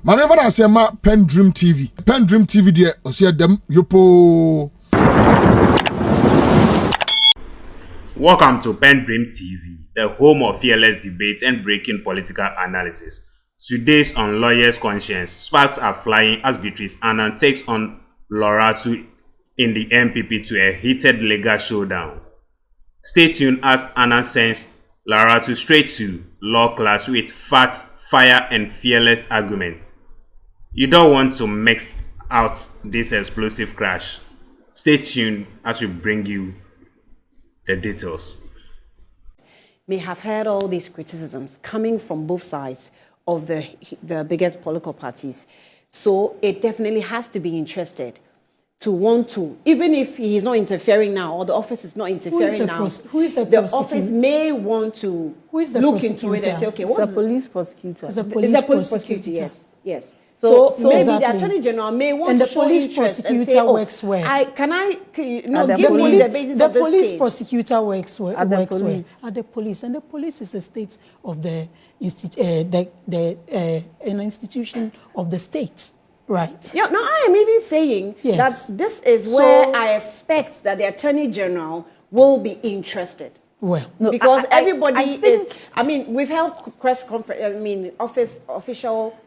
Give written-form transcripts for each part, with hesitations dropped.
Manever I say ma PENDREAM TV. PENDREAM TV there, I see them yopo. Welcome to PENDREAM TV, the home of fearless debates and breaking political analysis. Today's on Lawyers' Conscience, sparks are flying as Beatrice Annan takes on Lawuratu in the NPP to a heated legal showdown. Stay tuned as Annan sends Lawuratu straight to law class with facts, fire and fearless arguments. You don't want to mix out this explosive crash. Stay tuned as we bring you the details. May have heard all these criticisms coming from both sides of the biggest political parties. So it definitely has to be interested to want to, even if he's not interfering now or the office is not interfering now, who is the office may want to look into it and say, okay, what's the police prosecutor? It's a police prosecutor, yes. So maybe the Attorney General may want to show interest and say, works where? Give me the basis of this case. The police prosecutor works where? At the police. And the police is a state of an institution of the state, right? Yeah, no, I am even saying that this is where I expect that the Attorney General will be interested. Well, no, because everybody we've held press conference, official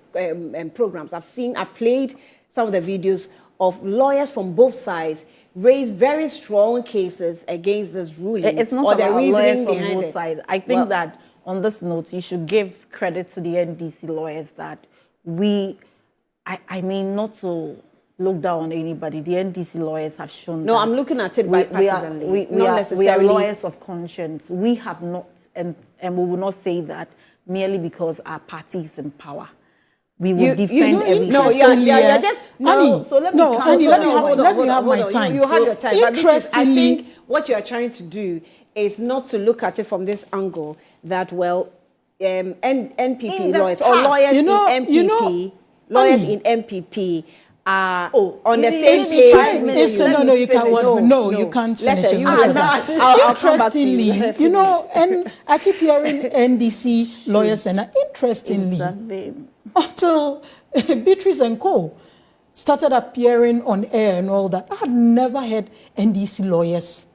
programs. I've played some of the videos of lawyers from both sides raise very strong cases against this ruling. It's not about lawyers from both sides. I think that on this note, you should give credit to the NDC lawyers that not to look down on anybody. The NDC lawyers have shown No, I'm looking at it bipartisanly. We are lawyers of conscience. We have not, and we will not say that merely because our party is in power. We will defend everything. No, you're just... No, so let me have my time. You have your time. But I think what you're trying to do is not to look at it from this angle that, NPP lawyers or lawyers in MPP, lawyers in MPP are on the same page. You can't finish it. Interestingly, and I keep hearing NDC lawyers and interestingly, until Beatrice and Co. started appearing on air and all that, I had never heard NDC lawyers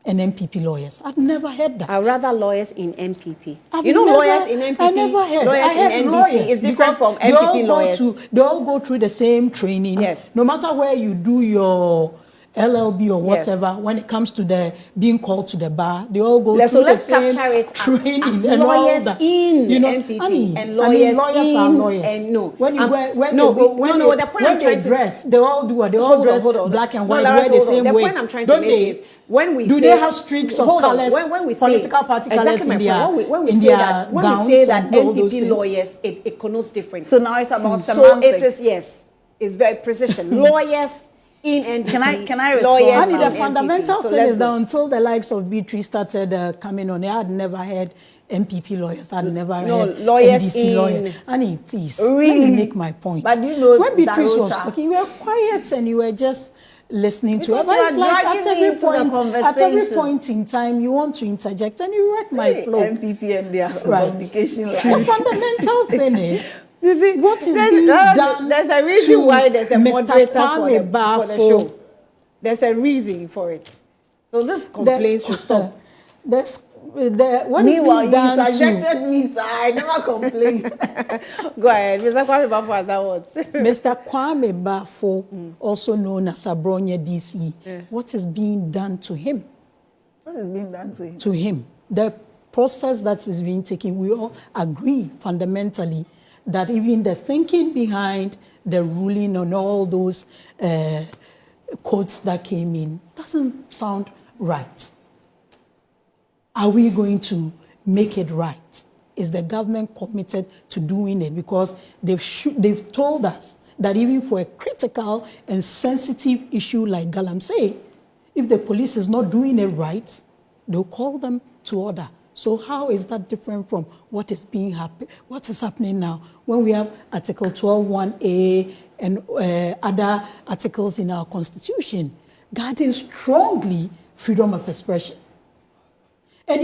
and MPP lawyers. I'd never heard that. I'd rather lawyers in MPP. Lawyers in MPP. I never heard. Lawyers in NDC is different from MPP lawyers. They all go through the same training. Yes. No matter where you do your LLB or whatever, when it comes to being called to the bar, they all go through the same training and all that. In MPP and lawyers are lawyers. And when they dress, they all do what? They all dress black and white, wear the same way. The point I'm trying to make is, when we they have streaks of colors, political party colors in their gowns? When we say that NPP lawyers, it connotes different. So now it's about semantics. So it is, it's very precision. Lawyers in NPP. Can I respond? The fundamental thing is that until the likes of Beatrice started coming on, I had never heard MPP lawyers. I'd never heard lawyers NDC lawyers. Annie, please, really? Let me make my point. But when Beatrice was talking, you were quiet and you were just listening to her. But it's like at every point in time, you want to interject and you wreck my flow. MPP and their communication lines. The fundamental thing is, what is being done? There's a reason why there's a moderator for the show. There's a reason for it. So this complaint should stop. Meanwhile, you subjected me, sir. I never complained. Go ahead. Mr. Kwame Bafo, as I was. Mr. Kwame Bafo, also known as Abronya DC, what is being done to him? What is being done to him? To him. The process that is being taken, we all agree fundamentally that even the thinking behind the ruling on all those quotes that came in doesn't sound right. Are we going to make it right? Is the government committed to doing it? Because they've told us that even for a critical and sensitive issue like Galamsey, if the police is not doing it right, they'll call them to order. So how is that different from what is happening now when we have Article 12(1)A and other articles in our Constitution guarding strongly freedom of expression? And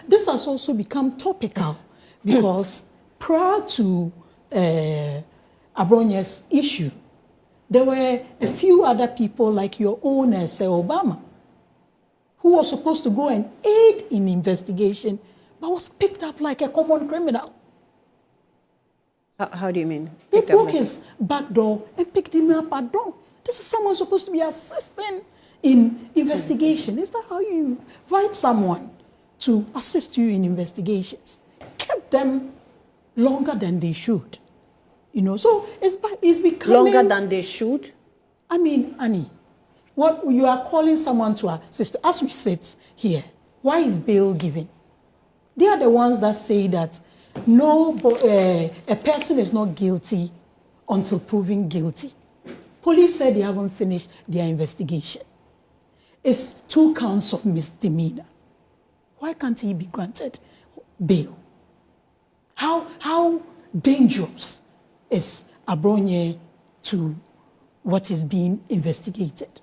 this has also become topical because prior to Abronye's issue, there were a few other people like your own, Sir Obama, who was supposed to go and aid in investigation, but was picked up like a common criminal. How do you mean? They broke his back door and picked him up at door. This is someone supposed to be assisting in investigation. Is that how you invite someone to assist you in investigations? Kept them longer than they should. You know, so it's becoming... Longer than they should? I mean, Annie, what you are calling someone to assist, as we sit here, why is bail given? They are the ones that say that a person is not guilty until proven guilty. Police said they haven't finished their investigation. It's 2 counts of misdemeanor. Why can't he be granted bail? How dangerous is Abronye to what is being investigated?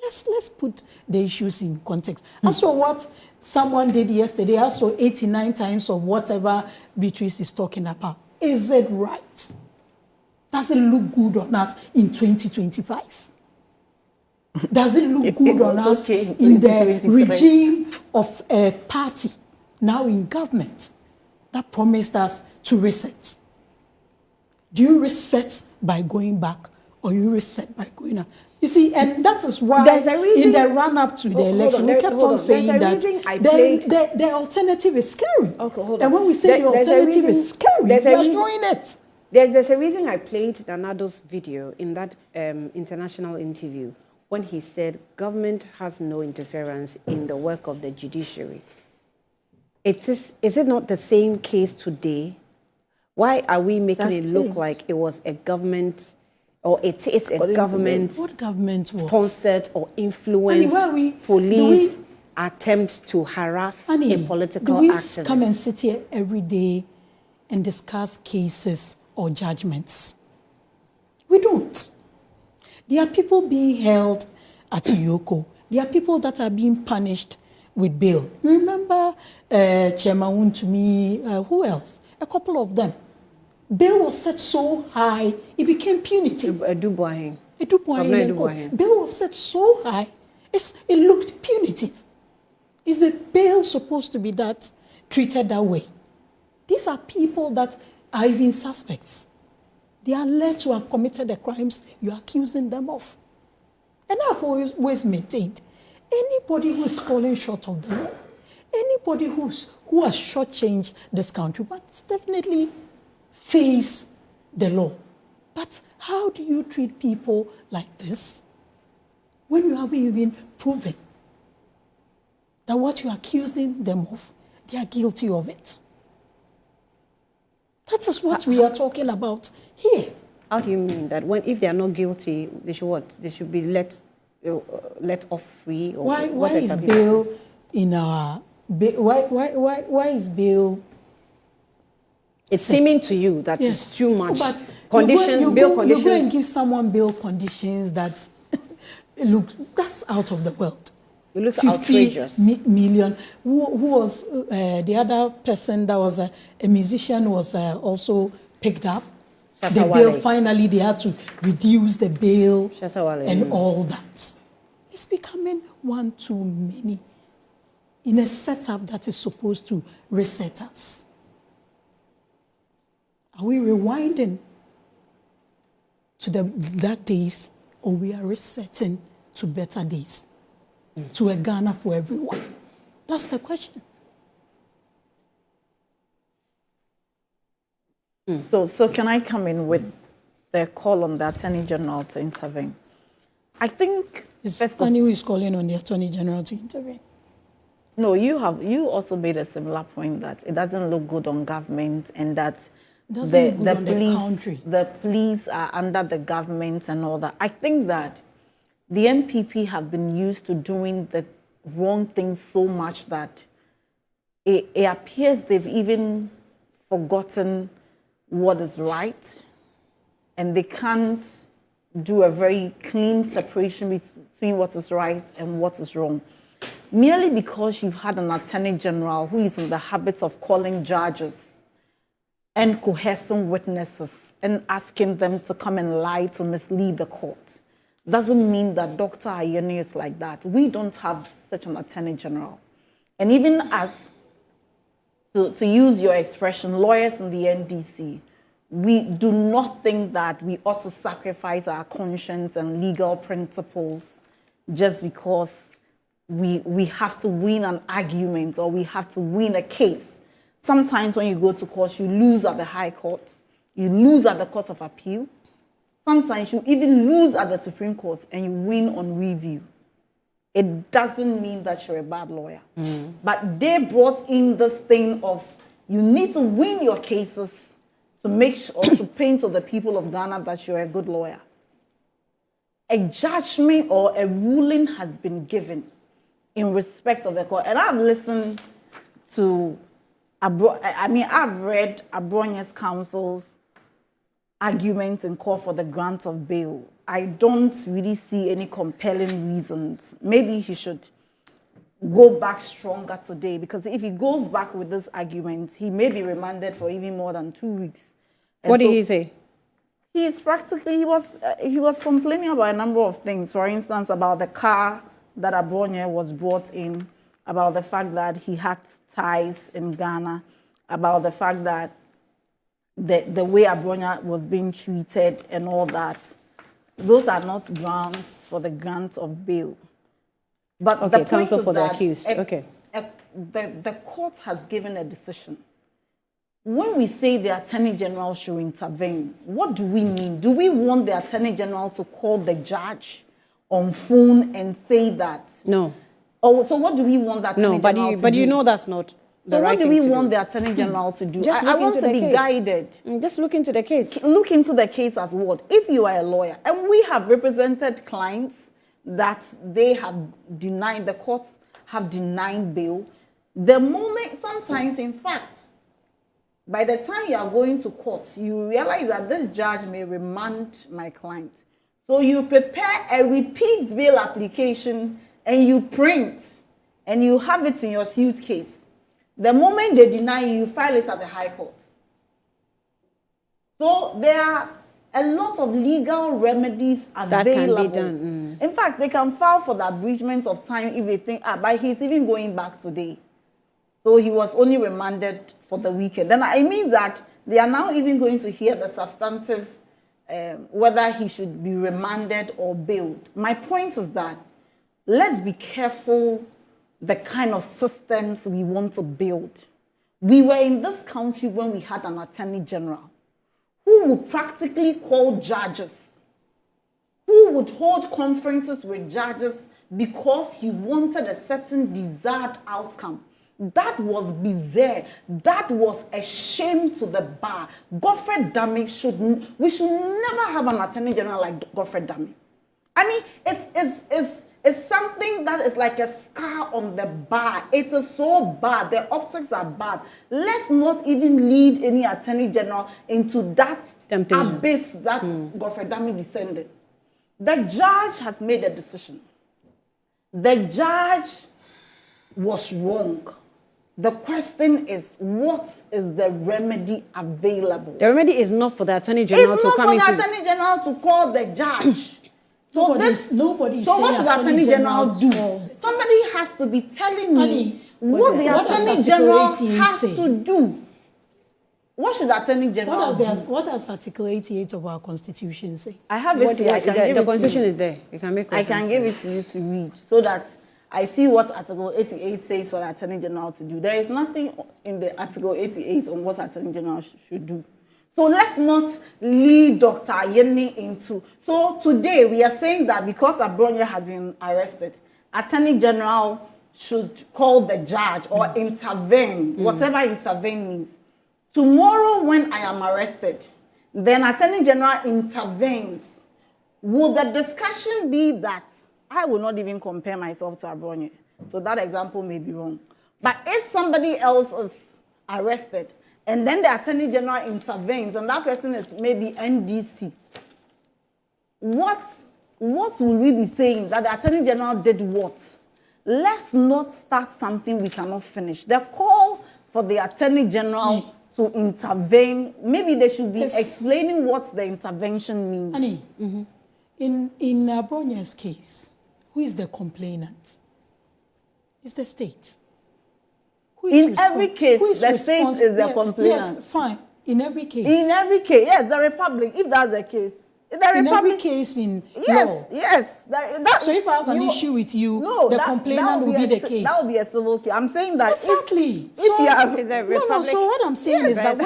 Let's put the issues in context. As for what someone did yesterday, as for 89 times of whatever Beatrice is talking about, is it right? Does it look good on us in 2025? Does it look good on us in the regime of a party now in government that promised us to reset? Do you reset by going back, or you reset by going up? You see, and that is why in the run-up to the election, we kept on saying that the alternative is scary. Okay, hold on. And when we say the alternative is scary, we are showing it. There's a reason I played Nanado's video in that international interview when he said government has no interference in the work of the judiciary. Is it not the same case today? Why are we making it look like it was a government, or it's a government, what government was sponsored or influenced police attempt to harass a political activist? Do we come and sit here every day and discuss cases or judgments? We don't. There are people being held at Yoko. There are people that are being punished with bail. You remember Chairman Wuntumi, who else? A couple of them. Bail was set so high, it became punitive. Edubuahin. Bail was set so high, it looked punitive. Is the bail supposed to be treated that way? These are people that are even suspects. They are alleged to have committed the crimes you're accusing them of. And I've always maintained, anybody who is falling short of the law, anybody who has shortchanged this country, must definitely face the law. But how do you treat people like this when you haven't even proven that what you're accusing them of, they are guilty of it? That is what we are talking about here. How do you mean that if they are not guilty, they should what? They should be let off free? Or why is bail in our? Why is bail? It's seeming to you that it's too much. But Conditions. You go and give someone bail conditions that look, that's out of the world. It looks outrageous. Million. Who was the other person that was a musician was also picked up. The bail, finally, they had to reduce the bail and all that. It's becoming one too many in a setup that is supposed to reset us. Are we rewinding to the dark days, or we are resetting to better days? To a Ghana for everyone? That's the question. So can I come in with the call on the Attorney General to intervene? I think... Annie who is calling on the Attorney General to intervene. No, you also made a similar point that it doesn't look good on government, and that the police are under the government and all that. I think that the NPP have been used to doing the wrong things so much that it appears they've even forgotten what is right, and they can't do a very clean separation between what is right and what is wrong. Merely because you've had an Attorney General who is in the habit of calling judges and coercing witnesses and asking them to come and lie to mislead the court doesn't mean that Dr. Ayeni is like that. We don't have such an attorney general. And even as, to use your expression, lawyers in the NDC, we do not think that we ought to sacrifice our conscience and legal principles just because we have to win an argument or we have to win a case. Sometimes when you go to court, you lose at the High Court, you lose at the Court of Appeal. Sometimes you even lose at the Supreme Court and you win on review. It doesn't mean that you're a bad lawyer. But they brought in this thing of you need to win your cases to make sure to paint to the people of Ghana that you're a good lawyer. A judgment or a ruling has been given in respect of the court. And I've listened to, I've read Abronye's counsel's arguments in court for the grant of bail. I don't really see any compelling reasons. Maybe he should go back stronger today, because if he goes back with this argument, he may be remanded for even more than 2 weeks. And what did he say? He was complaining about a number of things. For instance, about the car that Abronye was brought in, about the fact that he had ties in Ghana, about the fact that the way Abronye was being treated and all that. Those are not grounds for the grant of bail. But okay, the counsel point for is the that accused. Okay. The court has given a decision. When we say the Attorney General should intervene, what do we mean? Do we want the Attorney General to call the judge on phone and say that? No. Oh, so what do we want that Attorney General to do? But you know that's not the so right what do thing we to want do. the Attorney General to do? Just I look want into to the be case. guided. Just look into the case. Look into the case as what? If you are a lawyer, and we have represented clients that they have denied, the courts have denied bail, the moment, sometimes in fact, by the time you are going to court, you realize that this judge may remand my client. So you prepare a repeat bail application and you print and you have it in your suitcase. The moment they deny you, you file it at the High Court. So there are a lot of legal remedies available. That can be done. In fact, they can file for the abridgment of time if they think, but he's even going back today. So he was only remanded for the weekend. Then it means that they are now even going to hear the substantive, whether he should be remanded or bailed. My point is that let's be careful the kind of systems we want to build. We were in this country when we had an Attorney General who would practically call judges, who would hold conferences with judges because he wanted a certain desired outcome. That was bizarre. That was a shame to the bar. Godfrey Dame we should never have an Attorney General like Godfrey Dame. I mean, it's something that is like a scar on the bar. It is so bad. The optics are bad. Let's not even lead any Attorney General into that temptation, abyss that Godfrey Dame descended. The judge has made a decision. The judge was wrong. The question is, what is the remedy available? The remedy is not for the Attorney General to come into... It's not for the Attorney General to call the judge. So what should the Attorney General do? Somebody has to be telling me what the Attorney General has to do. What should the Attorney General do? What does Article 88 of our Constitution say? I have it here. The Constitution is there. You can make. I can give it to you to read so that I see what Article 88 says for the Attorney General to do. There is nothing in the Article 88 on what Attorney General should do. So let's not lead Dr. Ayeni into... So today we are saying that because Abronye has been arrested, Attorney General should call the judge or intervene, whatever intervene means. Tomorrow when I am arrested, then Attorney General intervenes. Will the discussion be that I will not even compare myself to Abronye? So that example may be wrong. But if somebody else is arrested, and then the Attorney General intervenes, and that person is maybe NDC, what will we be saying? That the Attorney General did what? Let's not start something we cannot finish. The call for the Attorney General to intervene, maybe they should be explaining what the intervention means. Annie, in Bronya's case, who is the complainant? It's the state. In every case, the state is the complainant. Yes, fine. In every case. In every case, yes, the Republic, if that's the case. In every case in law. Yes. So if I have an issue with you, the complainant will be the case. That will be a civil case. I'm saying that exactly. If you have So what I'm saying is that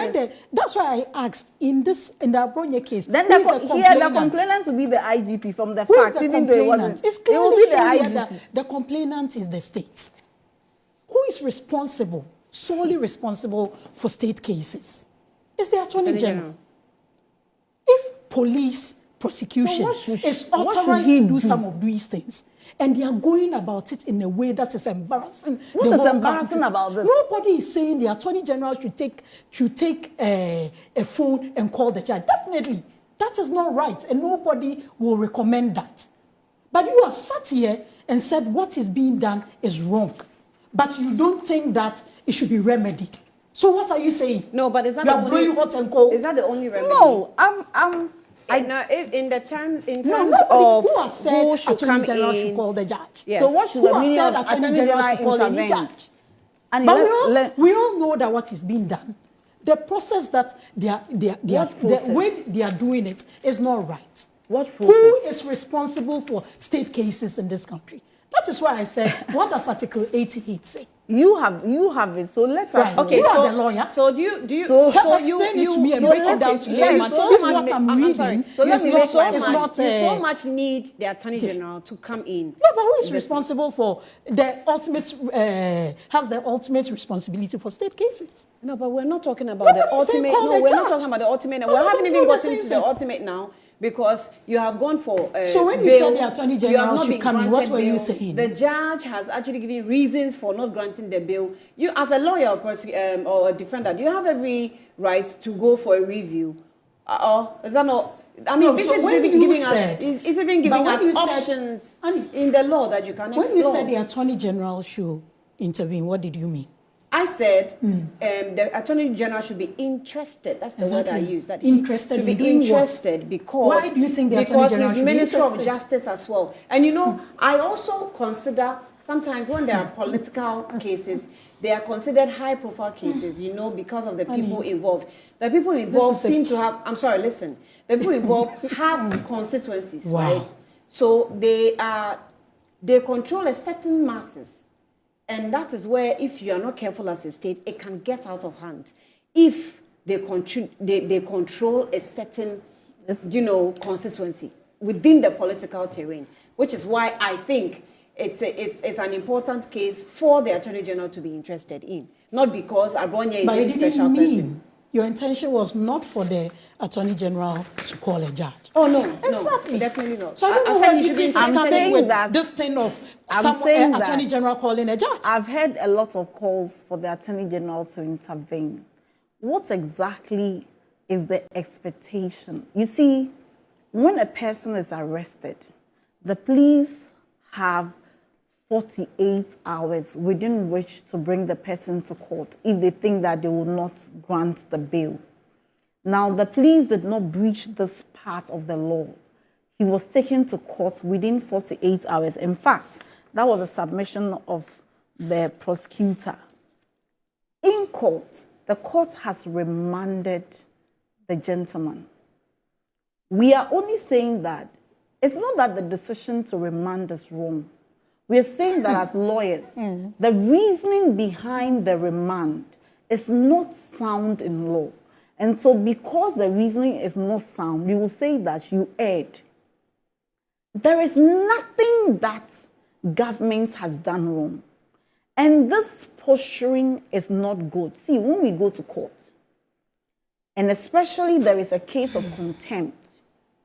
that's why I asked in the Abronya case. Then the complainant will be the IGP from the fact, even though it wasn't. It's clearly it will be the IGP. The complainant is the state. Who is responsible, solely responsible for state cases? It's the Attorney General. If police prosecution is authorized to do some of these things, and they are going about it in a way that is embarrassing. What is embarrassing about this? Nobody is saying the Attorney General should take a phone and call the judge. Definitely, that is not right, and nobody will recommend that. But you have sat here and said what is being done is wrong, but you don't think that it should be remedied. So what are you saying? No, but is that you the are only? blowing hot and cold? Is that the only remedy? No, in terms of who has said should Attorney come General in, should call the judge. Yes. So what should Who the has meaning said of Attorney General should call any judge? And but we all know that what is being done, the process that the way they are doing it is not right. What process? Who is responsible for state cases in this country? That is why I said, what does Article 88 say? You have it. So let's right. Okay, you are the lawyer. So do you explain it to me and break it down to me. What I'm reading so much need the Attorney General to come in. Yeah, but who is responsible for the ultimate has the ultimate responsibility for state cases? No, but we're not talking about the ultimate. No, we're not talking about the ultimate. We haven't even gotten to the ultimate now. Because you have gone for so when you said the Attorney General should come in, what were you saying? The judge has actually given reasons for not granting the bail. You, as a lawyer or a defender, do you have every right to go for a review? Is that not? I mean, no, so it's even giving us options in the law that you can explore. When you said the Attorney General should intervene, what did you mean? I said the Attorney General should be interested. That's the word I used. That interested should in be doing interested what? because why do you think the Attorney General should be interested? Because he's Minister of Justice as well. And you know, I also consider sometimes when there are political cases, they are considered high-profile cases. You know, because of the people involved. The people involved seem to have. I'm sorry. Listen, the people involved have constituencies, right? So they control a certain masses. And that is where, if you are not careful as a state, it can get out of hand. If they control a certain, constituency within the political terrain, which is why I think it's an important case for the Attorney General to be interested in, not because Abronya is a special person. Your intention was not for the Attorney General to call a judge. Oh no, exactly, no, definitely not. So I don't know why you be saying with that this thing of some Attorney General calling a judge. I've heard a lot of calls for the Attorney General to intervene. What exactly is the expectation? You see, when a person is arrested, the police have 48 hours within which to bring the person to court if they think that they will not grant the bail. Now, the police did not breach this part of the law. He was taken to court within 48 hours. In fact, that was a submission of the prosecutor. In court, the court has remanded the gentleman. We are only saying that it's not that the decision to remand is wrong. We are saying that as lawyers, the reasoning behind the remand is not sound in law. And so because the reasoning is not sound, we will say that you erred. There is nothing that government has done wrong. And this posturing is not good. See, when we go to court, and especially there is a case of contempt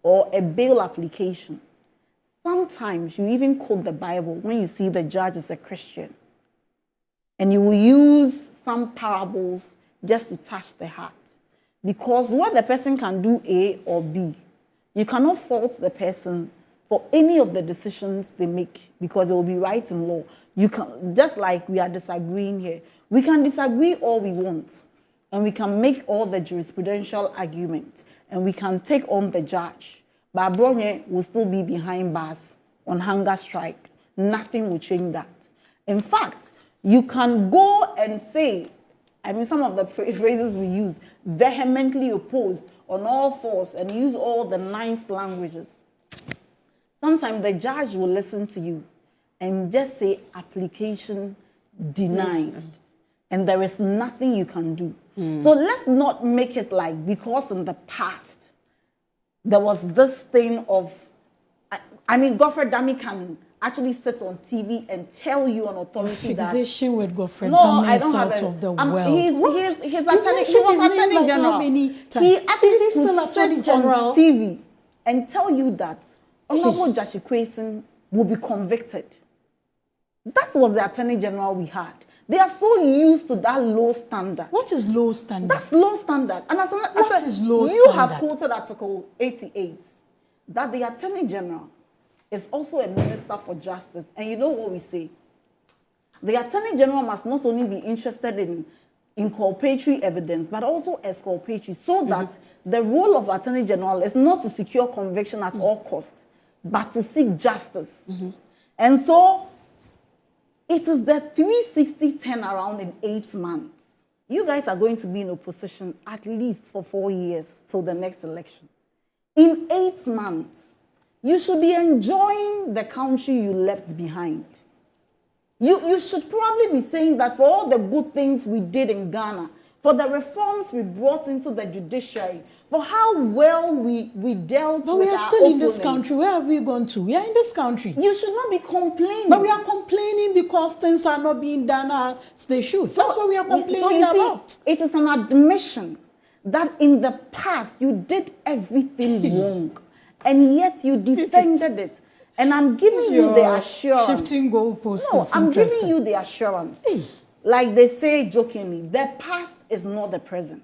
or a bail application, sometimes you even quote the Bible when you see the judge is a Christian. And you will use some parables just to touch the heart. Because what the person can do A or B, you cannot fault the person for any of the decisions they make because it will be right in law. You can, just like we are disagreeing here, we can disagree all we want. and we can make all the jurisprudential arguments, and we can take on the judge, but Abronye will still be behind bars on hunger strike. Nothing will change that. In fact, you can go and say, I mean, some of the phrases we use, vehemently opposed, on all fours, and use all the nice languages. Sometimes the judge will listen to you and just say application denied. Yes. And there is nothing you can do. So let's not make it like, because in the past, there was this thing of, I mean, Godfrey Dami can actually sit on TV and tell you on authority that... Fixation with Godfrey No, Dami I don't have out it. of the well. He was attorney general. He actually is still attorney general on TV and tell you that Honorable Judge Expȯsed will be convicted. That was the attorney general we had. They are so used to that low standard. What is low standard? That's low standard. And as what is low you standard? have quoted Article 88 that the attorney general is also a minister for justice. And you know what we say? The attorney general must not only be interested in inculpatory evidence, but also exculpatory, so that the role of attorney general is not to secure conviction at all costs, but to seek justice. And so, it is the 360 turnaround in 8 months. You guys are going to be in opposition at least for 4 years till the next election. In 8 months, you should be enjoying the country you left behind. You should probably be saying that for all the good things we did in Ghana, for the reforms we brought into the judiciary, for how well we dealt with our But we are still in this opponents. country. Where have we gone to? We are in this country. You should not be complaining. But we are complaining because things are not being done as they should. That's what we are complaining about. It is an admission that in the past you did everything wrong, and yet you defended it. And I'm giving you the assurance. Shifting goalposts. No, I'm giving you the assurance. Like they say jokingly, the past is not the present.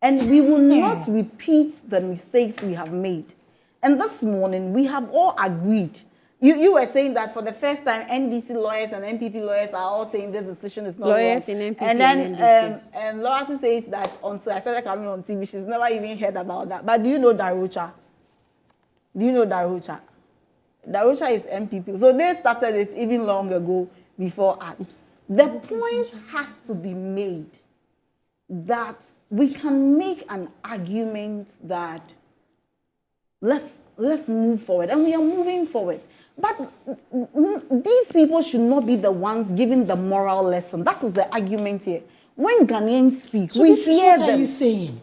And we will not repeat the mistakes we have made. And this morning, we have all agreed. You were saying that for the first time, NDC lawyers and NPP lawyers are all saying this decision is not lawyers wrong. in NPP and then and NDC. And Lawuratu says that until I started coming on TV, she's never even heard about that. But do you know Darucha? Do you know Darucha? Darucha is NPP. So they started it even long ago before us. The point has to be made that we can make an argument that let's move forward, and we are moving forward. But these people should not be the ones giving the moral lesson. That is the argument here. When Ghanaians speak, So we hear them. What are you saying?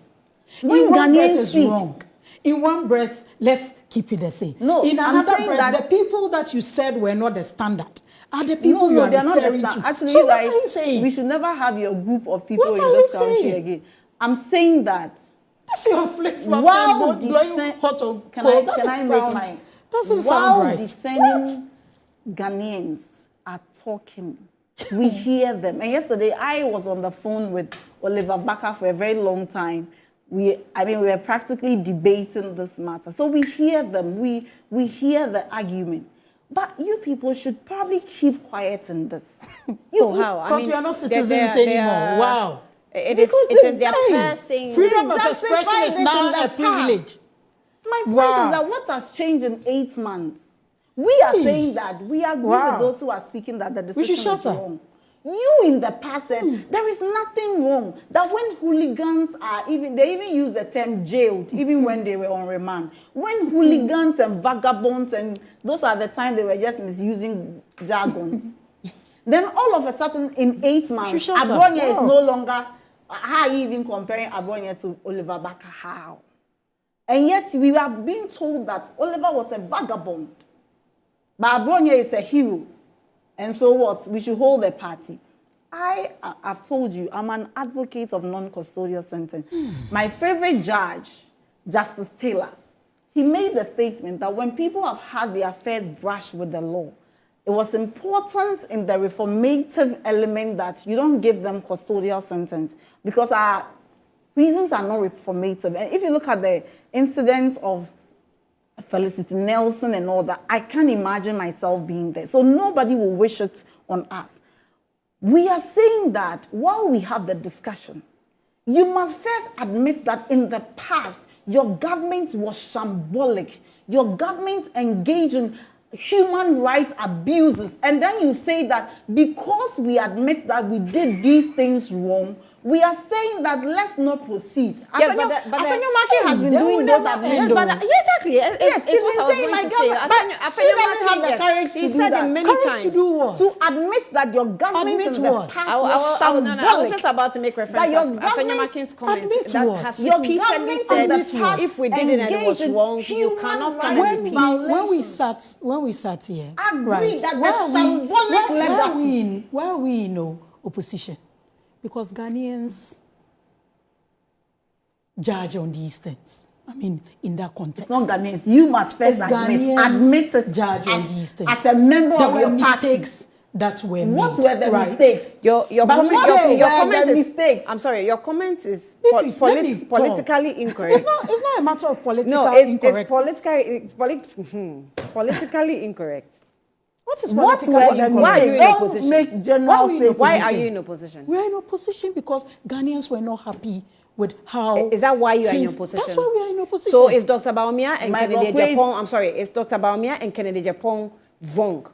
When In one breath Ghanaians is speak, wrong. In one breath, let's keep it the same. No, in I'm another saying breath, that- the people that you said were not the standard are the people you are they're not referring the to. Actually, So you what guys, are you saying? we should never have your group of people What in are this you country saying? again. I'm saying that That's your flip-flop while and blowing dissent- hot or can cold. I make my Doesn't while sound right. discerning Ghanaians are talking, we hear them. And yesterday I was on the phone with Oliver Baka for a very long time. We were practically debating this matter. So we hear them. We hear the argument. But you people should probably keep quiet in this. How? Because we are not citizens anymore. Wow. It is their person. Freedom of They expression justified is it in now the a privilege. My point Wow. is that what has changed in 8 months? We are saying that we agree with those who are speaking that the decision should shut is up. wrong. You in the past said there is nothing wrong. That when hooligans are they even use the term jailed, even when they were on remand. When hooligans and vagabonds, and those are the time they were just misusing jargons. Then all of a sudden, in 8 months, shut up. Abronye is Wow. no longer. How are you even comparing Abronye to Oliver Baka? How? And yet we are being told that Oliver was a vagabond, but Abronye is a hero. And so what? We should hold a party. I've told you, I'm an advocate of non-custodial sentence. My favorite judge, Justice Taylor, he made the statement that when people have had their first brush with the law, it was important in the reformative element that you don't give them custodial sentence because our prisons are not reformative. And if you look at the incidents of Felicity Nelson and all that, I can't imagine myself being there. So nobody will wish it on us. We are saying that while we have the discussion, you must first admit that in the past, your government was shambolic. Your government engaged in human rights abuses. And then you say that because we admit that we did these things wrong, we are saying that let's not proceed. Yes, but Afenyo has been doing those admissions. Exactly. It's what I was going to say. But she doesn't have the courage to he do said that. it many times. To do what? To admit that your government Admit in the what? past I was just about to make reference That to your Afenyo government- Makin's comments Admit that what? has Your repeatedly government said in the past if we did it and it was engaged in wrong, you human cannot come and rights repeat. violations. When we sat here, Agree that the why are we- shambolic why legacy. why are we in opposition? Because Ghanaians judge on these things. I mean, in that context. It's not Ghanaians. You must first admit it judge on these things. as a member there of were your mistakes that were made. What were the right? mistakes? Your But comment, what your were comment the is. mistakes? I'm sorry. Your comment is Beatrice, let me talk. politically incorrect. It's not a matter of political No, it's incorrect. politically incorrect. What is What politically were the incorrect? Why are you in Don't opposition? make general Why are we in statements. Why are opposition? you in opposition? We are in opposition because Ghanaians were not happy with how. Is that why you are in things- opposition? That's why we are in opposition. So is Dr. Baumia and Michael Kennedy Quays- Japan? I'm sorry. Is Dr. Baumia and Kennedy Japan wrong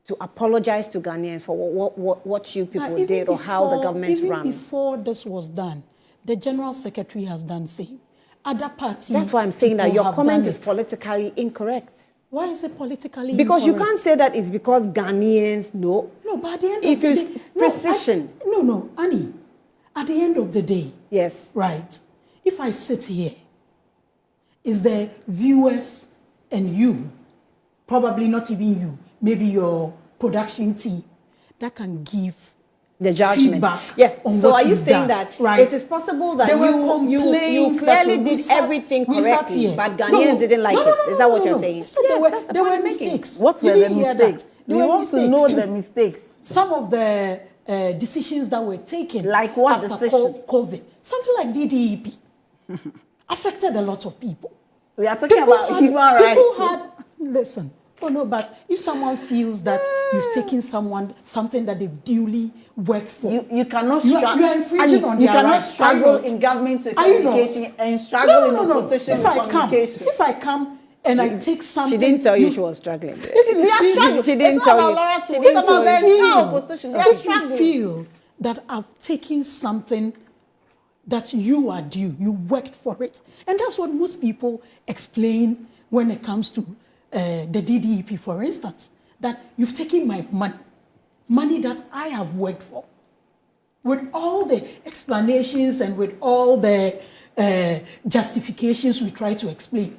to apologize to Ghanaians for what you people Even did or how the government even ran? before this was done, the General Secretary has done same. Other parties. That's why I'm saying that people your have comment done is it. politically incorrect. Why is it politically Because you incorrect? can't say that it's because Ghanaians know. No, but at the end If of the you day, no, precision. No, Annie. At the end of the day, Yes. right? If I sit here, is the viewers and you, probably not even you, maybe your production team, that can give The judgment. feedback. Yes. on So what are you you've saying done, that right? it is possible that There were you complaints that clearly we did sat- everything we sat correctly, here. but Ghanaians didn't like it? Is that what you're saying? I said there were, that's the there point were I'm making. mistakes. What You were the didn't hear that. mistakes? There We were want to know mistakes. the mistakes. Some of the decisions that were taken Like what after decision? COVID, something like DDEP, affected a lot of people. We are talking about human rights. People had, listen, oh no, but if someone feels that you've taken something that they've duly worked for, You cannot you struggle. are infringing on You their cannot rights. struggle Are you in not? government to Are you not? communication and struggle in No. opposition If to I come, communication. and I take something, She didn't tell you she was struggling. They are struggling. She didn't It's tell not you. about Lawuratu. She It's didn't about tell the you. entire opposition. They are if you struggling. feel that I've taken something that you are due, you worked for it. And that's what most people explain when it comes to the DDEP, for instance, that you've taken my money that I have worked for. With all the explanations and with all the justifications we try to explain,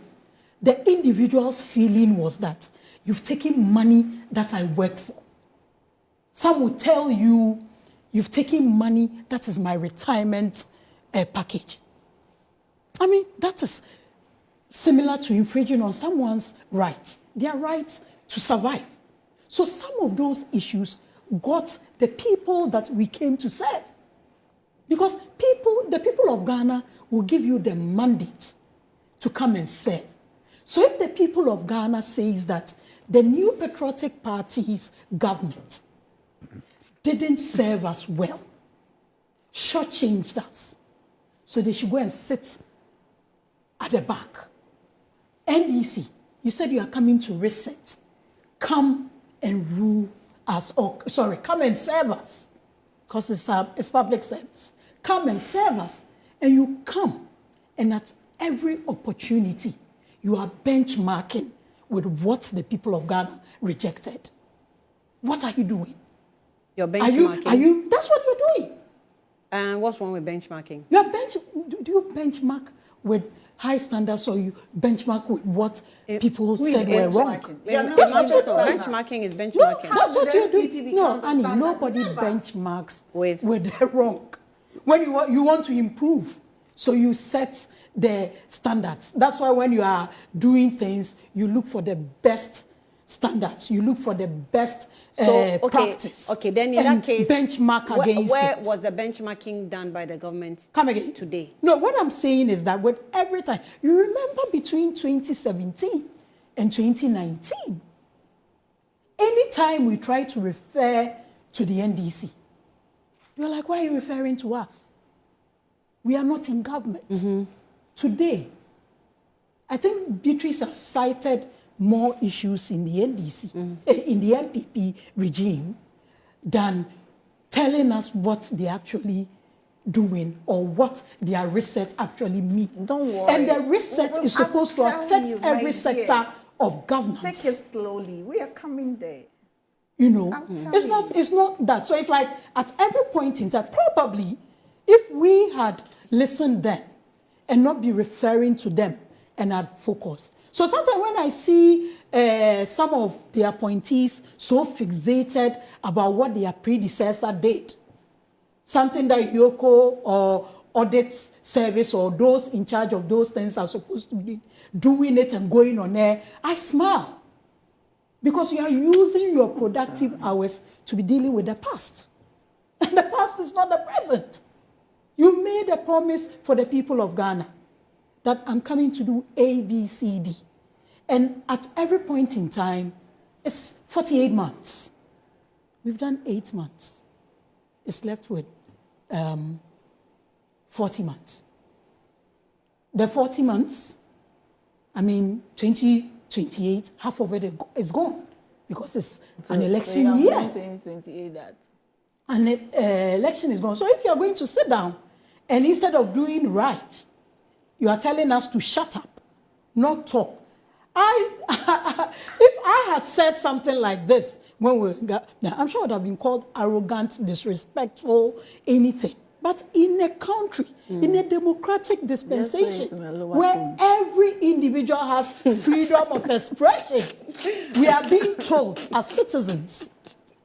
the individual's feeling was that you've taken money that I worked for. Some will tell you, you've taken money, that is my retirement package. I mean, that is similar to infringing on someone's rights, their rights to survive. So some of those issues got the people that we came to serve. Because the people of Ghana will give you the mandate to come and serve. So if the people of Ghana says that the New Patriotic Party's government didn't serve us well, shortchanged us, so they should go and sit at the back. NDC, you said you are coming to reset. Come and rule us, come and serve us, because it's public service. Come and serve us, and you come, and at every opportunity, you are benchmarking with what the people of Ghana rejected. What are you doing? You're benchmarking. Are you? That's what you're doing. And what's wrong with benchmarking? Do you benchmark with high standards, or you benchmark with what people said were wrong? That's what you're doing. Benchmarking is benchmarking. No, that's what you're NPP doing. No, become the Annie, standard? nobody Never. benchmarks With the wrong. When you want to improve, so you set the standards. That's why when you are doing things, you look for the best standards. You look for the best practice. Okay, then in and that case, benchmark against where it. was the benchmarking done by the government? Come again. Today. No, what I'm saying is that with every time, you remember between 2017 and 2019, anytime we try to refer to the NDC, you're like, why are you referring to us? We are not in government. Today, I think Beatrice has cited more issues in the NDC, in the NPP regime, than telling us what they're actually doing or what their research actually means. Don't worry. And the research is supposed to affect every sector of governance. Take it slowly. We are coming there. You know, it's not that. So it's like at every point in time, probably if we had listened then and not be referring to them and had focused. So sometimes when I see some of the appointees so fixated about what their predecessor did, something that Yoko or audit service or those in charge of those things are supposed to be doing it and going on there, I smile. Because you are using your productive hours to be dealing with the past. And the past is not the present. You made a promise for the people of Ghana that I'm coming to do A, B, C, D. And at every point in time, it's 48 months. We've done 8 months. It's left with 40 months. The 40 months, 2028, half of it is gone because it's an election year. 2028 that. And election is gone. So if you are going to sit down and instead of doing right, you are telling us to shut up, not talk. If I had said something like this when we got, I'm sure it would have been called arrogant, disrespectful, anything. But in a country, in a democratic dispensation, where every individual has freedom of expression, we are being told as citizens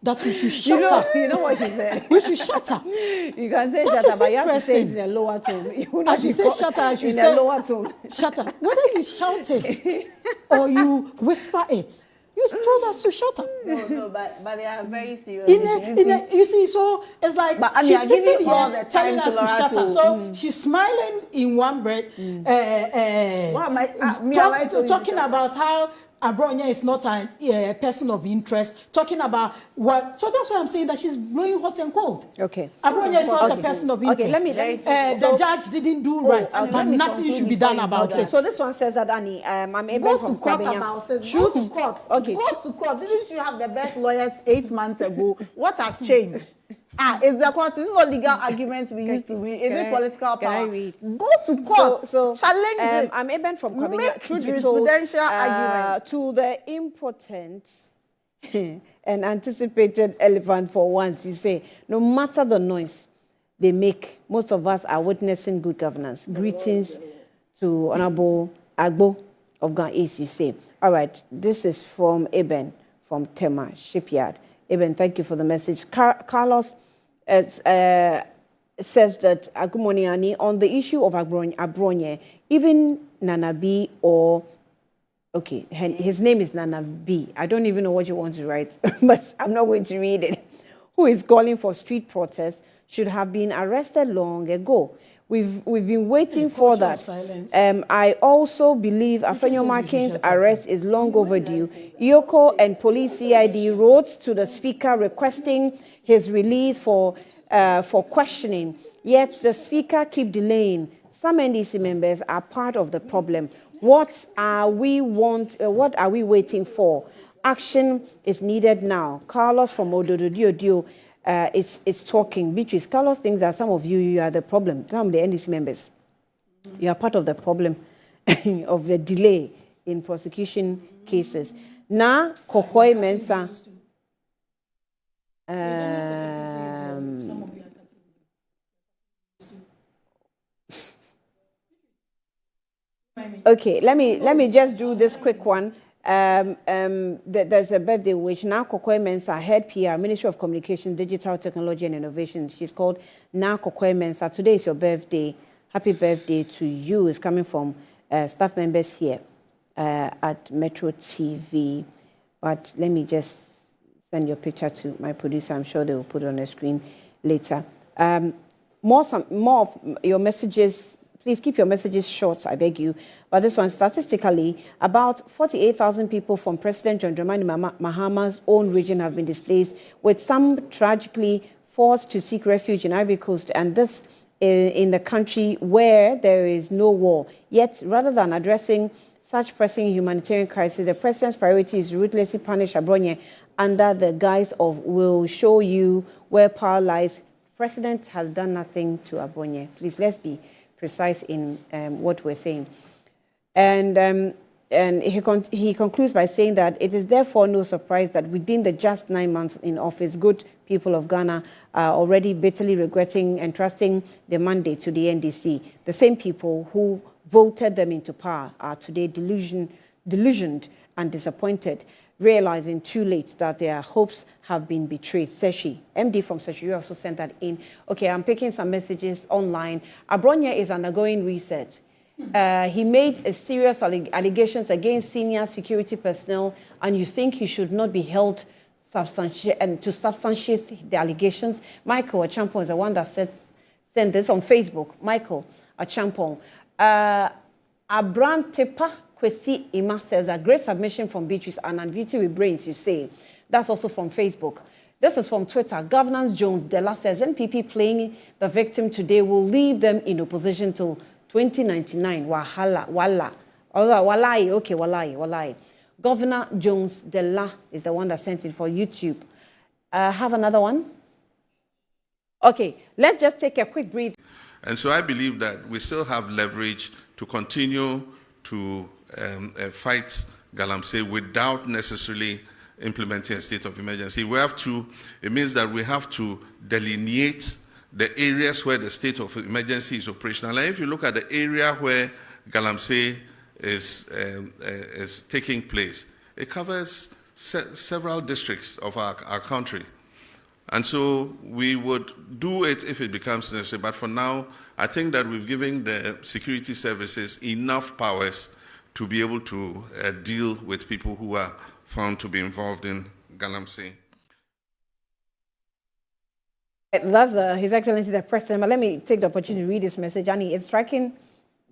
that we should shut up. You know what she said? We should shut up. You can say That shut is up, but you have to say it interesting. in a lower tone. As you say shut up, as you in say a lower tone. shut up. Whether you shout it or you whisper it, you told us to shut up. No, but they are very serious. You see, so it's like But she's I'm giving sitting all here the telling time us to to shut up. Lawuratu. So she's smiling in one breath, talking about how Abronya is not a person of interest, talking about what. So that's why I'm saying that she's blowing hot and cold. Okay. Abronya is not a person of interest. Okay, the judge didn't do right, but nothing should be done about it. So this one says that, Annie, I'm able Go from to court Kwabenya. about it. Go to court. Okay. Go to court. Didn't you have the best lawyers 8 months ago? What has changed? Is the court? Is it not legal arguments we used to read? Is it political can I power? read? Go to court. So challenge it. I'm Eben from Kwabenya. Make Truth be told, jurisprudential arguments. to the impotent and anticipated elephant for once, you say, no matter the noise they make, most of us are witnessing good governance. Greetings to Honorable Agbo of Ghana East, you say. All right, this is from Eben from Tema Shipyard. Eben, thank you for the message. Carlos says that Agumoniani, on the issue of Abronye, even Nana B or, okay, his name is Nana B. I don't even know what you want to write, but I'm not going to read it. Who is calling for street protests should have been arrested long ago. We've been waiting for that. I also believe Afenyo Makin's arrest is long overdue. Yoko and police CID wrote to the speaker requesting his release for questioning. Yet the speaker keep delaying. Some NDC members are part of the problem. What are we waiting for? Action is needed now. Carlos from Odododio. It's talking. Beatrice, Carlos thinks that some of you are the problem. Some of the NDC members, you are part of the problem of the delay in prosecution cases. Now, Kokoi Mensa. Okay, let me just do this quick one. There's a birthday which now Kokoi Mensa, head PR, Ministry of Communication, Digital Technology and Innovation. She's called Na Kokoi Mensa. Today is your birthday. Happy birthday to you. It's coming from staff members here at Metro TV. But let me just send your picture to my producer. I'm sure they will put it on the screen later. More of your messages. Please keep your messages short, I beg you. But this one, statistically, about 48,000 people from President John Dramani Mahama's own region have been displaced, with some tragically forced to seek refuge in Ivory Coast. And this in the country where there is no war. Yet, rather than addressing such pressing humanitarian crisis, the president's priority is to ruthlessly punish Abronye under the guise of "we'll show you where power lies." The president has done nothing to Abronye. Please, let's be precise in what we're saying. And he concludes by saying that it is therefore no surprise that within the just 9 months in office, good people of Ghana are already bitterly regretting entrusting the mandate to the NDC. The same people who voted them into power are today delusioned and disappointed, realizing too late that their hopes have been betrayed. Seshi, MD from Seshi, you also sent that in. Okay, I'm picking some messages online. Abronye is undergoing reset. He made a serious allegations against senior security personnel, and you think he should not be held to substantiate the allegations. Michael Achampong is the one that sent this on Facebook. Michael Achampong. Abram Tepa Kwesi Ima says a great submission from Beatrice, Annan, beauty with brains, you say. That's also from Facebook. This is from Twitter. Governance Jones Della says NPP playing the victim today will leave them in opposition till 2099. Wahala, wala. Walai, okay, walai. Governor Jones Della is the one that sent it for YouTube. Have another one? Okay, let's just take a quick breathe. And so I believe that we still have leverage to continue to fight Galamsey without necessarily implementing a state of emergency. It means that we have to delineate the areas where the state of emergency is operational. And if you look at the area where Galamsey is taking place, it covers several districts of our country. And so we would do it if it becomes necessary. But for now, I think that we've given the security services enough powers to be able to deal with people who are found to be involved in Galamsey. That's His Excellency the President. But let me take the opportunity to read this message. Annie, it's striking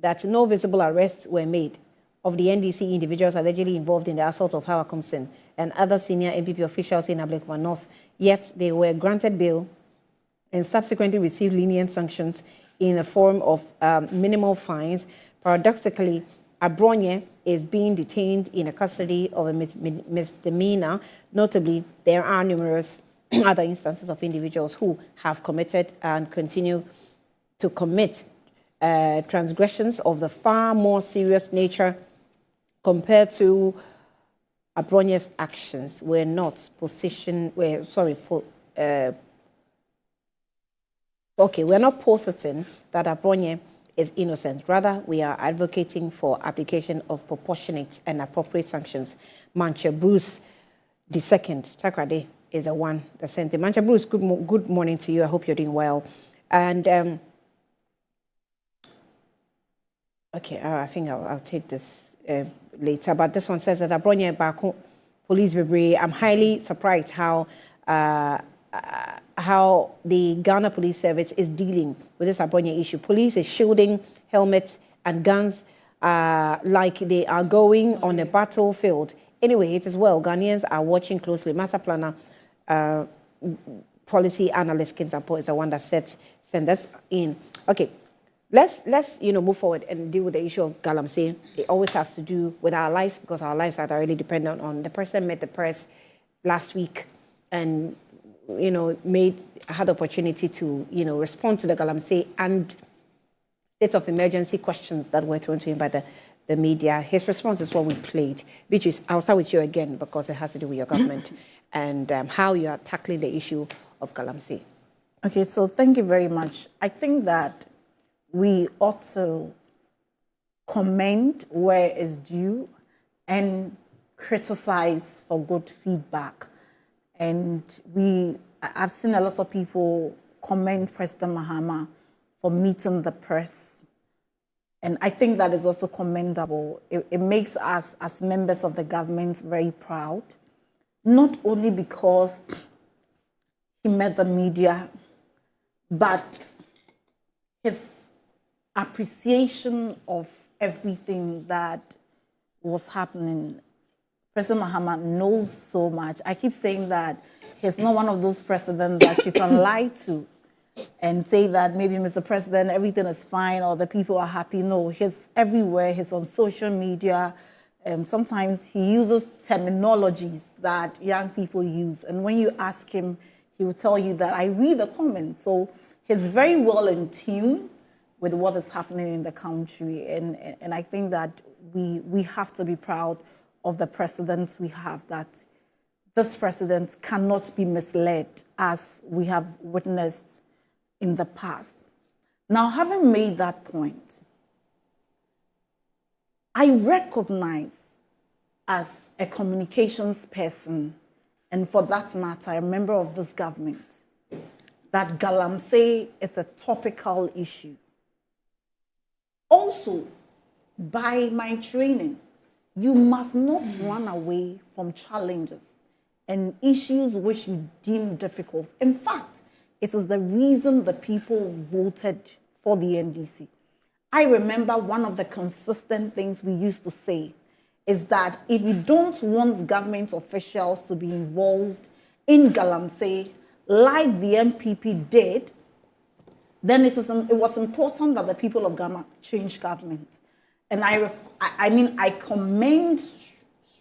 that no visible arrests were made of the NDC individuals allegedly involved in the assault of Howard Compson and other senior NPP officials in Ablekuma North, yet they were granted bail and subsequently received lenient sanctions in the form of minimal fines. Paradoxically, Abronye is being detained in a custody of a misdemeanor. Notably, there are numerous other instances of individuals who have committed and continue to commit transgressions of the far more serious nature compared to Abronye's actions. We're not positioned, we're not positing that Abronye is innocent. Rather, we are advocating for application of proportionate and appropriate sanctions. Manche Bruce II, Takrade, is the one that sent it. Manche Bruce, good morning to you. I hope you're doing well. And okay, I think I'll take this later. But this one says that Abronye Bako Police Bebre. I'm highly surprised how the Ghana Police Service is dealing with this Abronye issue. Police is shielding helmets and guns like they are going on a battlefield. Anyway, it is well. Ghanaians are watching closely. Master Planner Policy Analyst Kintampo is the one that sent us in. Okay. Let's move forward and deal with the issue of Galamsey. It always has to do with our lives because our lives are really dependent on. The president met the press last week and had the opportunity to respond to the Galamsey and state of emergency questions that were thrown to him by the media. His response is what we played. Beatrice, I'll start with you again because it has to do with your government and how you are tackling the issue of Galamsey. Okay, so thank you very much. I think that we ought to commend where is due and criticize for good feedback. And I've seen a lot of people commend President Mahama for meeting the press. And I think that is also commendable. It makes us as members of the government very proud, not only because he met the media, but his appreciation of everything that was happening. President Mahama knows so much. I keep saying that he's not one of those presidents that you can lie to and say that maybe, Mr. President, everything is fine or the people are happy. No, he's everywhere. He's on social media. Sometimes he uses terminologies that young people use. And when you ask him, he will tell you that I read the comments. So he's very well in tune with what is happening in the country. And I think that we have to be proud of the presidents we have, that this president cannot be misled as we have witnessed in the past. Now, having made that point, I recognize as a communications person, and for that matter, a member of this government, that Galamsey is a topical issue. Also, by my training, you must not run away from challenges and issues which you deem difficult. In fact, it is the reason the people voted for the NDC. I remember one of the consistent things we used to say is that if you don't want government officials to be involved in Galamsey like the NPP did, then it was important that the people of Ghana change government. And I commend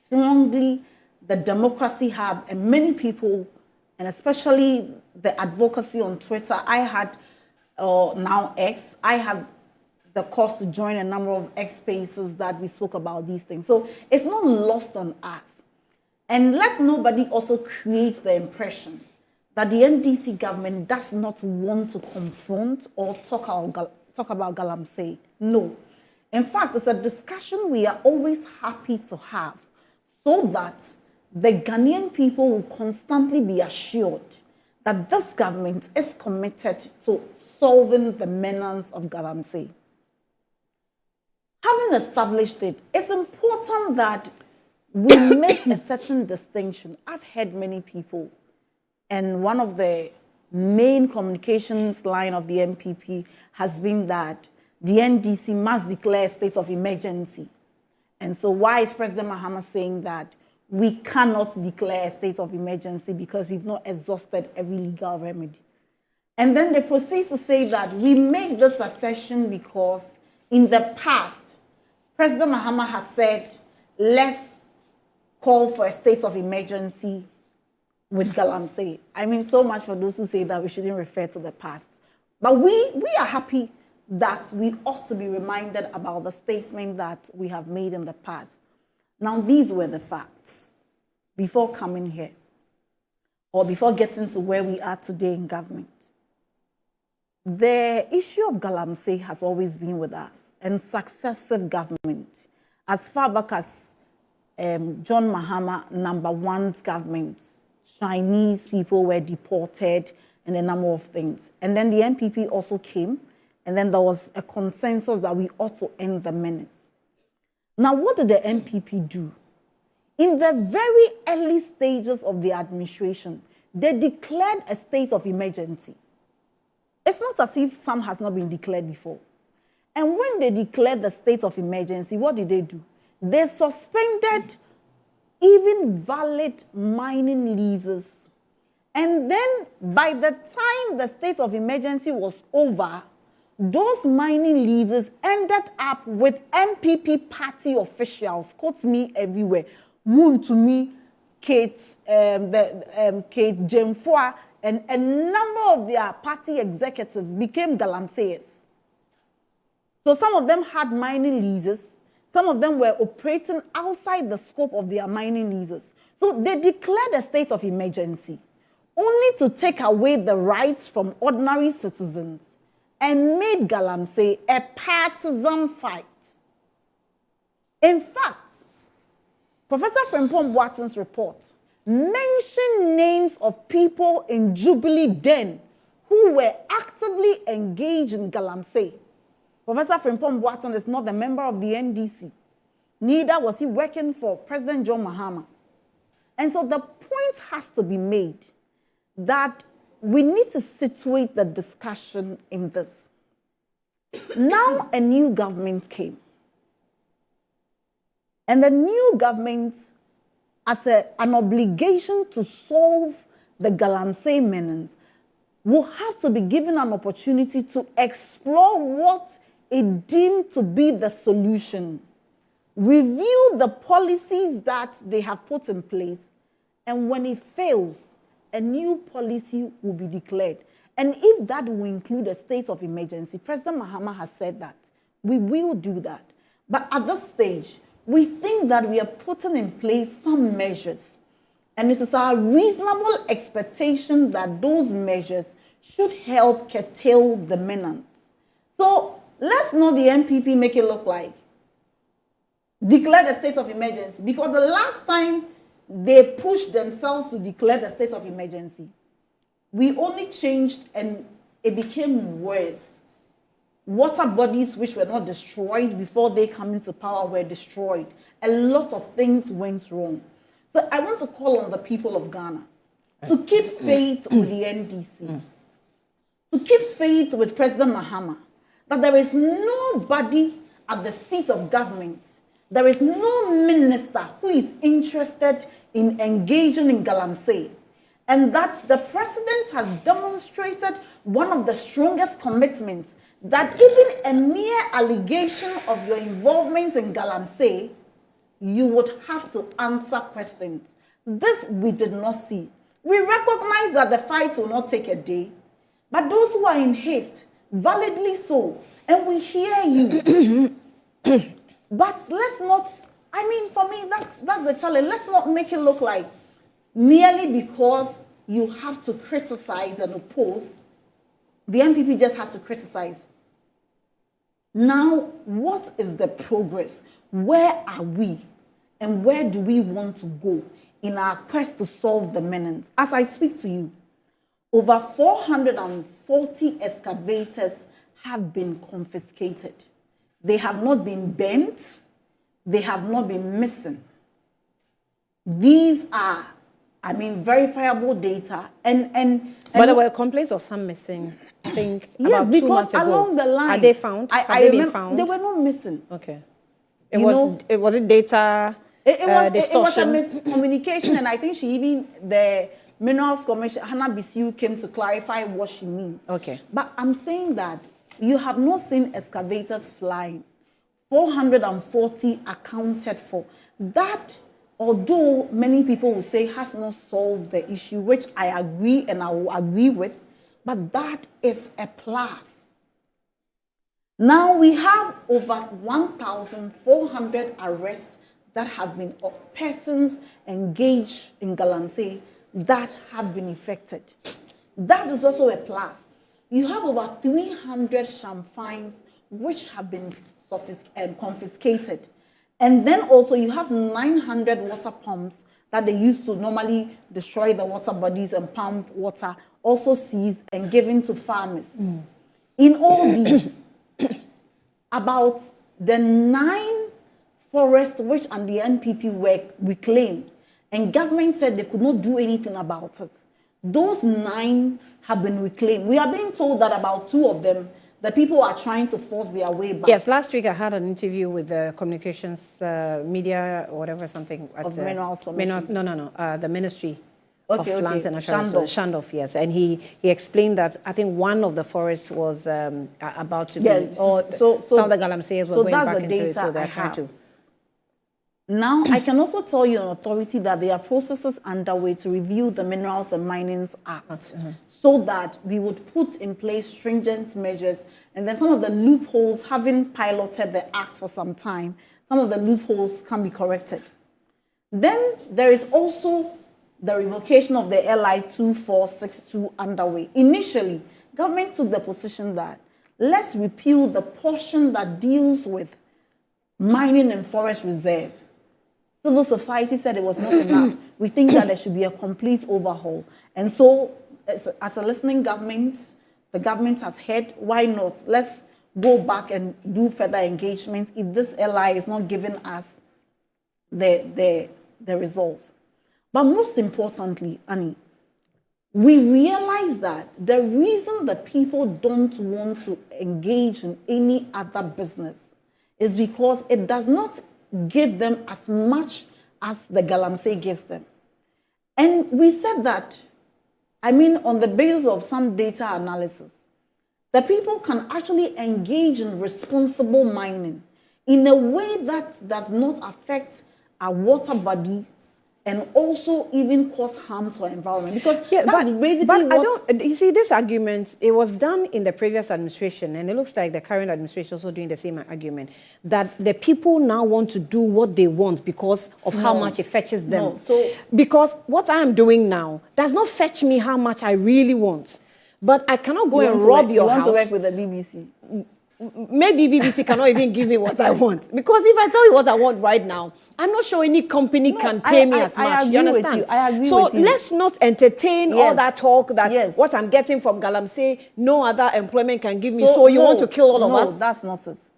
strongly the Democracy Hub and many people, and especially the advocacy on Twitter. I had, now X, I had the course to join a number of X spaces that we spoke about these things. So it's not lost on us. And let nobody also create the impression that the NDC government does not want to confront or talk about Galamsey. No. In fact, it's a discussion we are always happy to have so that the Ghanaian people will constantly be assured that this government is committed to solving the menace of Galamsey. Having established it, it's important that we make a certain distinction. I've heard many people, and one of the main communications line of the NPP has been that the NDC must declare a state of emergency. And so why is President Mahama saying that we cannot declare a state of emergency because we've not exhausted every legal remedy? And then they proceed to say that we make this assertion because in the past, President Mahama has said, let's call for a state of emergency with Galamsey. I mean, so much for those who say that we shouldn't refer to the past. But we are happy that we ought to be reminded about the statement that we have made in the past. Now, these were the facts before coming here, or before getting to where we are today in government. The issue of Galamsey has always been with us, and successive government, as far back as John Mahama, #1's government, Chinese people were deported and a number of things. And then the NPP also came, and then there was a consensus that we ought to end the menace. Now, what did the NPP do? In the very early stages of the administration, they declared a state of emergency. It's not as if some has not been declared before. And when they declared the state of emergency, what did they do? They suspended even valid mining leases. And then by the time the state of emergency was over, those mining leases ended up with NPP party officials, quote me everywhere, Woon to me, Kate Jemfoa, and a number of their party executives became Galamseyers. So some of them had mining leases. Some of them were operating outside the scope of their mining leases. So they declared a state of emergency, only to take away the rights from ordinary citizens and made Galamsey a partisan fight. In fact, Professor Frimpong Boateng's report mentioned names of people in Jubilee then who were actively engaged in Galamsey. Professor Frimpong Boateng is not a member of the NDC. Neither was he working for President John Mahama. And so the point has to be made that we need to situate the discussion in this. Now a new government came. And the new government, as an obligation to solve the Galamsey menace, will have to be given an opportunity to explore what it deemed to be the solution, review the policies that they have put in place, and when it fails, a new policy will be declared. And if that will include a state of emergency, President Mahama has said that we will do that. But at this stage, we think that we are putting in place some measures. And it is our reasonable expectation that those measures should help curtail the menace. So let's not the NPP make it look like declare the state of emergency, because the last time they pushed themselves to declare the state of emergency, we only changed and it became worse. Water bodies which were not destroyed before they come into power were destroyed. A lot of things went wrong. So I want to call on the people of Ghana to keep faith with the NDC, to keep faith with President Mahama, that there is nobody at the seat of government, there is no minister who is interested in engaging in galamsey, and that the president has demonstrated one of the strongest commitments that even a mere allegation of your involvement in galamsey, you would have to answer questions. This we did not see. We recognize that the fight will not take a day, but those who are in haste, validly so, and we hear you. But let's not, I mean, for me, that's the challenge. Let's not make it look like merely because you have to criticize and oppose, the NPP just has to criticize. Now, what is the progress? Where are we? And where do we want to go in our quest to solve the menace? As I speak to you, over 440 excavators have been confiscated. They have not been bent. They have not been missing. These are, I mean, verifiable data. But there were complaints of some missing. I think yes, about 2 months ago. along the line, Are they found? Have they been found? They were not missing. Okay. Was it data distortion? It was a miscommunication, and I think the Minerals Commission, Hannah Bisiu, came to clarify what she means. Okay. But I'm saying that you have not seen excavators flying. 440 accounted for. That, although many people will say has not solved the issue, which I agree and I will agree with, but that is a plus. Now we have over 1,400 arrests that have been persons engaged in galamsey that have been affected. That is also a plus. You have over 300 champagnes which have been confiscated. And then also you have 900 water pumps that they used to normally destroy the water bodies and pump water, also seized and given to farmers. In all these, about the 9 forests which and the NPP were reclaimed, and government said they could not do anything about it. Those 9 have been reclaimed. We are being told that about 2 of them, the people are trying to force their way back. Yes, last week I had an interview with the communications media or whatever, something at of Minerals Commission. The Ministry of Lands and Natural Resources, Shandoff, yes. And he explained that I think one of the forests was about to be, or some of the galamseyers were going back into it, so they're trying to. Now, I can also tell you on authority that there are processes underway to review the Minerals and Minings Act, so that we would put in place stringent measures, and then some of the loopholes, having piloted the act for some time, some of the loopholes can be corrected. Then there is also the revocation of the LI 2462 underway. Initially, government took the position that let's repeal the portion that deals with mining and forest reserve. Civil society said it was not enough. We think that there should be a complete overhaul. And so, as a listening government, the government has heard, why not? Let's go back and do further engagements if this LI is not giving us the results. But most importantly, Annie, we realize that the reason the people don't want to engage in any other business is because it does not give them as much as the galamsey gives them. And we said that I mean, on the basis of some data analysis, the people can actually engage in responsible mining in a way that does not affect our water bodies and also even cause harm to our environment. Because that's basically but I don't, you see, this argument, it was done in the previous administration, and it looks like the current administration also doing the same argument, that the people now want to do what they want because of how much it fetches them. No. So, because what I am doing now does not fetch me how much I really want. But I cannot go and rob your house. You want to work with the BBC? Maybe BBC cannot even give me what I want. Because if I tell you what I want right now, I'm not sure any company can pay me as much. You understand? I agree so with you. let's not entertain all that talk that what I'm getting from Galamsey, no other employment can give me. So you want to kill all of us? No, that's nonsense.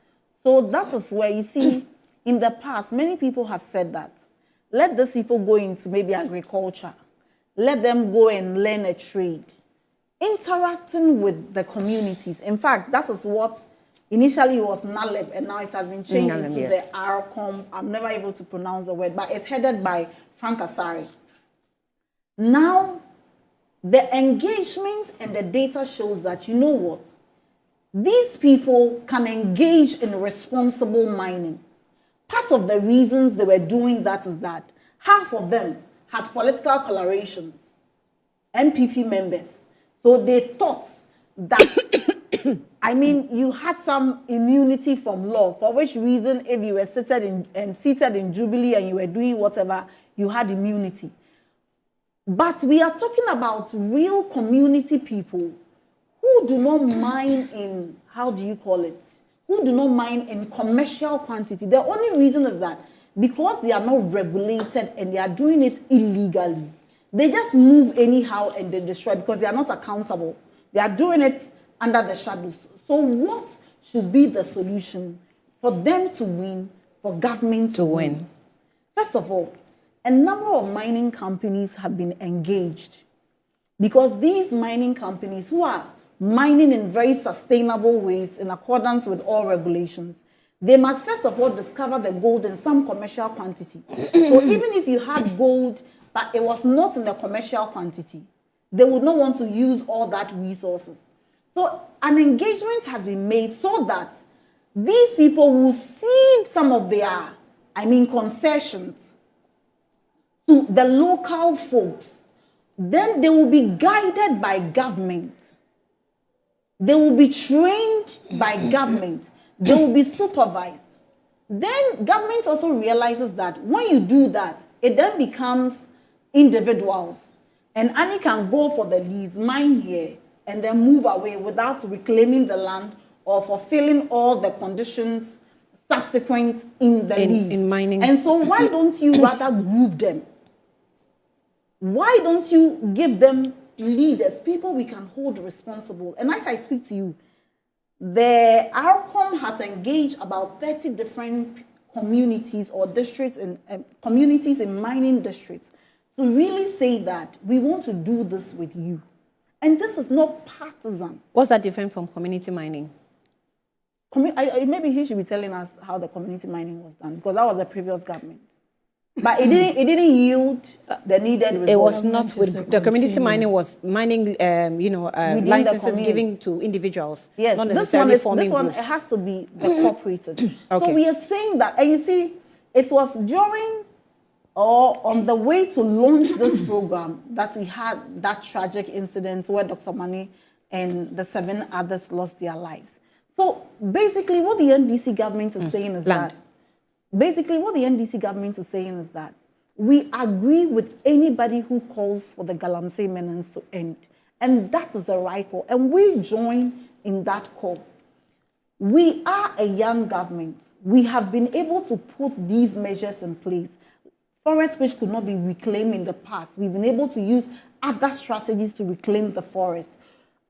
So that is where you see, in the past, many people have said that. Let these people go into maybe agriculture. Let them go and learn a trade. Interacting with the communities. In fact, that is what initially was NALEB, and now it has been changed into the ARCOM. I'm never able to pronounce the word, but it's headed by Frank Asari. Now, the engagement and the data shows that, you know what? These people can engage in responsible mining. Part of the reasons they were doing that is that half of them had political collaborations, NPP members. So they thought that, I mean, you had some immunity from law, for which reason if you were seated in Jubilee and you were doing whatever, you had immunity. But we are talking about real community people who do not mine in, how do you call it? Who do not mine in commercial quantity. The only reason is that because they are not regulated and they are doing it illegally, they just move anyhow and they destroy because they are not accountable. They are doing it under the shadows. So what should be the solution for them to win, for government to win? First of all, a number of mining companies have been engaged because these mining companies who are mining in very sustainable ways in accordance with all regulations, they must first of all discover the gold in some commercial quantity. So even if you had gold, but it was not in the commercial quantity, they would not want to use all that resources. So an engagement has been made so that these people will cede some of their, concessions to the local folks. Then they will be guided by government. They will be trained by government. They will be supervised. Then government also realizes that when you do that, it then becomes individuals. And Annie can go for the lease, mine here, and then move away without reclaiming the land or fulfilling all the conditions subsequent in the lease. In mining. And so why don't you rather group them? Why don't you give them leaders, people we can hold responsible? And as I speak to you, the ARCOM has engaged about 30 different communities or districts in communities in mining districts to really say that we want to do this with you. And this is not partisan. What's that different from community mining? Maybe he should be telling us how the community mining was done, because that was the previous government. But it didn't yield the needed results. It was not with the community mining was mining, licenses given to individuals. Yes, not necessarily forming this one groups. It has to be the cooperative. Okay. So we are saying that, and you see, it was during or on the way to launch this program that we had that tragic incident where Dr. Mani and the 7 others lost their lives. So basically, what the NDC government is saying is that. Basically, what the NDC government is saying is that we agree with anybody who calls for the Galamsey menace to end. And that is the right call. And we join in that call. We are a young government. We have been able to put these measures in place. Forests which could not be reclaimed in the past, we've been able to use other strategies to reclaim the forest.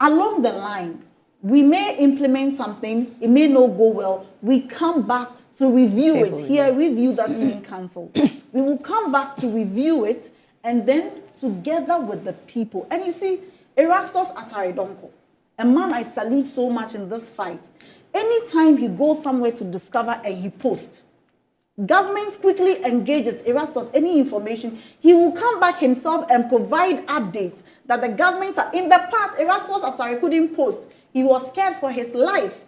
Along the line, we may implement something, it may not go well, we come back to review it. Here, review doesn't mean cancel. We will come back to review it, and then together with the people. And you see, Erastus Asaridonko, a man I salute so much in this fight, anytime he goes somewhere to discover and he posts, government quickly engages Erastus any information, he will come back himself and provide updates that the government are in the past. Erastus Asare couldn't post. He was scared for his life.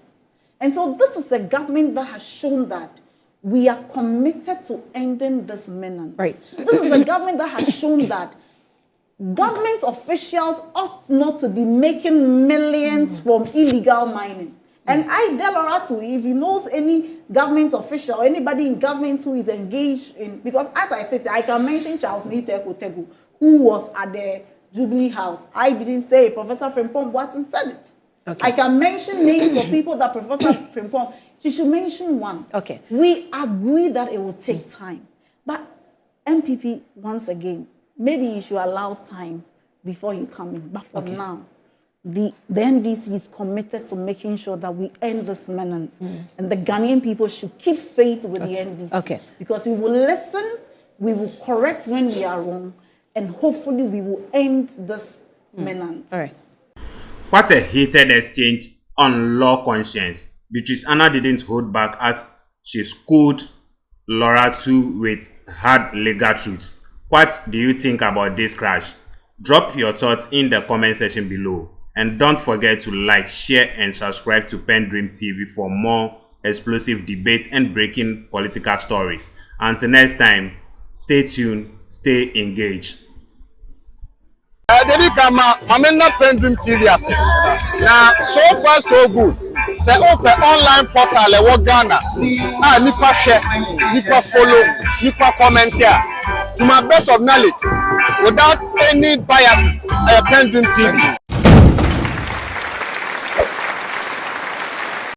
And so this is a government that has shown that we are committed to ending this menace. Right. This is a government that has shown that government officials ought not to be making millions from illegal mining. And I tell Lawuratu, if he knows any government official, anybody in government who is engaged in, because as I said, I can mention Charles Niteko, who was at the Jubilee House. I didn't say it. Professor Frimpong Watson said it. Okay. I can mention names of people that Professor Frimpong, she should mention one. Okay. We agree that it will take time. But NPP, once again, maybe you should allow time before you come in. But for now, the NDC is committed to making sure that we end this menace. And the Ghanaian people should keep faith with the NDC. Okay. Because we will listen, we will correct when we are wrong, and hopefully we will end this menace. All right. What a heated exchange on law conscience. Beatrice Annan didn't hold back as she schooled Lawuratu with hard legal truths. What do you think about this crash? Drop your thoughts in the comment section below. And don't forget to like, share, and subscribe to PENDREAM TV for more explosive debates and breaking political stories. Until next time, stay tuned, stay engaged. PENDREAM TV now, so far so good. Say open online portal e Ghana. Nipa share, nipa follow, nipa comment here. To my best of knowledge, without any biases, PENDREAM TV.